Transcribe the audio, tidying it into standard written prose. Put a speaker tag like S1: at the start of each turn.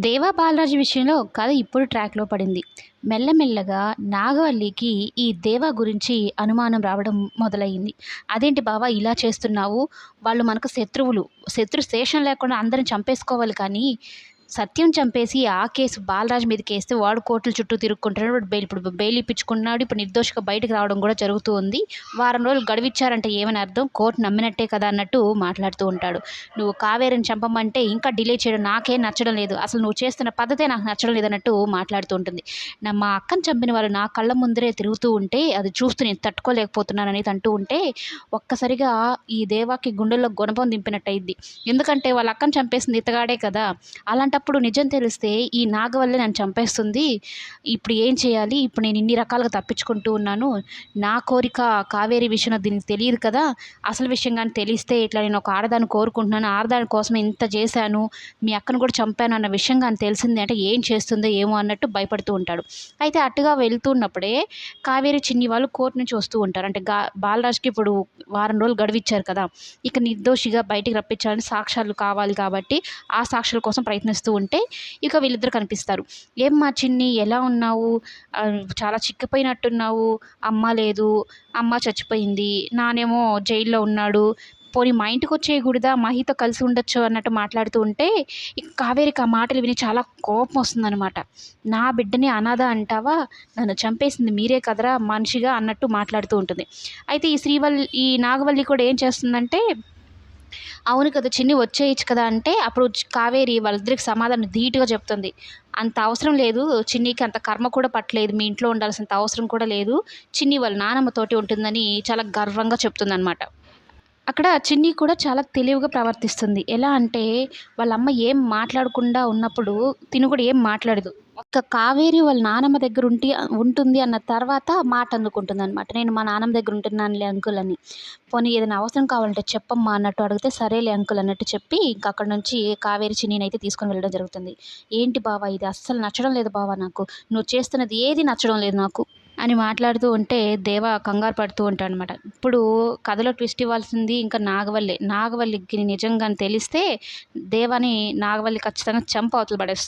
S1: దేవా బాలరాజు విషయంలో కథ ఇప్పుడు ట్రాక్‌లో పడింది. మెల్లమెల్లగా నాగవల్లికి ఈ దేవా గురించి అనుమానం రావడం మొదలయింది. "అదేంటి బావ ఇలా చేస్తున్నావు? వాళ్ళు మనకు శత్రువులు. శత్రు శేషం లేకుండా అందరిని చంపేసుకోవాలి కానీ, సత్యం చంపేసి ఆ కేసు బాలరాజు మీదకేస్తే వాడు కోర్టుల చుట్టూ తిరుక్కుంటున్నాడు. వాడు ఇప్పుడు బెయిల్ ఇప్పించుకున్నాడు. ఇప్పుడు నిర్దోషిగా బయటకి రావడం కూడా జరుగుతూ ఉంది. వారం రోజులు గడువిచ్చారంటే ఏమని అర్థం? కోర్టు నమ్మినట్టే కదా!" అన్నట్టు మాట్లాడుతూ ఉంటాడు. "నువ్వు కావేరిని చంపమంటే ఇంకా డిలే చేయడం నాకేం నచ్చడం లేదు. అసలు నువ్వు చేస్తున్న పద్ధతే నాకు నచ్చడం లేదన్నట్టు మాట్లాడుతూ ఉంటుంది. మా అక్కని చంపిన వాళ్ళు నా కళ్ళ ముందరే తిరుగుతూ ఉంటే అది చూస్తూ నేను తట్టుకోలేకపోతున్నాను అనేది అంటూ ఉంటే ఒక్కసారిగా ఈ దేవాకి గుండెల్లో గుణపం దింపినట్టయిద్ది. ఎందుకంటే వాళ్ళ అక్కని చంపేసింది ఇతగాడే కదా! అలాంటప్పుడు నిజం తెలిస్తే ఈ నాగవల్లి నన్ను చంపేస్తుంది. ఇప్పుడు ఏం చేయాలి? ఇప్పుడు నేను ఇన్ని రకాలుగా తప్పించుకుంటూ ఉన్నాను. నా కోరిక కావేరి విషయంలో దీనికి తెలియదు కదా! అసలు విషయం గాని తెలిస్తే ఇట్లా నేను ఒక ఆడదాన్ని కోరుకుంటున్నాను. ఆడదాని కోసం ఇంత చేశాను. మీ అక్కను కూడా చంపాను అన్న విషయం గాని తెలిసింది అంటే ఏం చేస్తుందో ఏమో అన్నట్టు భయపడుతూ ఉంటాడు. అయితే అటుగా వెళ్తున్నప్పుడే కావేరి, చిన్ని వాళ్ళు కోర్టు నుంచి వస్తూ ఉంటారు. అంటే బాలరాజ్‌కి ఇప్పుడు వారం రోజులు గడువిచ్చారు కదా! ఇక నిర్దోషిగా బయటికి రప్పించాలని సాక్ష్యాలు కావాలి కాబట్టి ఆ సాక్షుల కోసం ప్రయత్నిస్తూ ఉంటే ఇక వీళ్ళిద్దరు కనిపిస్తారు. "ఏమ్మా చిన్ని ఎలా ఉన్నావు? చాలా చిక్కిపోయినట్టున్నావు. అమ్మ లేదు. అమ్మ చచ్చిపోయింది. నానేమో జైల్లో ఉన్నాడు. పోనీ మా ఇంటికొచ్చేయకూడదా? మహితో కలిసి ఉండొచ్చు" అన్నట్టు మాట్లాడుతూ ఉంటే ఇక కావేరికి ఆ మాటలు విని చాలా కోపం వస్తుందనమాట. "నా బిడ్డని అనాథ అంటావా? నన్ను చంపేసింది మీరే కదరా మనిషిగా" అన్నట్టు మాట్లాడుతూ ఉంటుంది. అయితే ఈ నాగవల్లి కూడా ఏం చేస్తుందంటే, "అవును కదా! చిన్ని వచ్చేయొచ్చు కదా!" అంటే అప్పుడు కావేరి వాళ్ళిద్దరికి సమాధానం ధీటుగా చెప్తుంది. "అంత అవసరం లేదు. చిన్నికి అంత కర్మ కూడా పట్టలేదు. మీ ఇంట్లో ఉండాల్సినంత అవసరం కూడా లేదు. చిన్ని వాళ్ళ నానమ్మతోటి ఉంటుందని" చాలా గర్వంగా చెప్తుందనమాట. అక్కడ చిన్ని కూడా చాలా తెలివిగా ప్రవర్తిస్తుంది. ఎలా అంటే వాళ్ళమ్మ ఏం మాట్లాడకుండా ఉన్నప్పుడు తిను కూడా ఏం మాట్లాడదు. ఒక్క కావేరి వాళ్ళ నానమ్మ దగ్గర ఉంటుంది అన్న తర్వాత మాట అందుకుంటుందనమాట. "నేను మా నానమ్మ దగ్గర ఉంటున్నానులే అంకుల్" అని. "పోనీ ఏదైనా అవసరం కావాలంటే చెప్పమ్మా" అన్నట్టు అడిగితే, "సరేలే అంకుల్" అన్నట్టు చెప్పి ఇంక అక్కడి నుంచి కావేరి చిన్నినైతే తీసుకొని వెళ్ళడం జరుగుతుంది. "ఏంటి బావ ఇది అస్సలు నచ్చడం లేదు బావ నాకు. నువ్వు చేస్తున్నది ఏది నచ్చడం లేదు నాకు" అని మాట్లాడుతూ ఉంటే దేవ కంగారు పడుతూ ఉంటాడనమాట. ఇప్పుడు కథలో ట్విస్ట్ ఇవ్వాల్సింది ఇంకా నాగవల్లే. నాగవల్లికి నిజంగానే తెలిస్తే దేవని నాగవల్లి ఖచ్చితంగా చంపి అవతల పడేస్తుంది.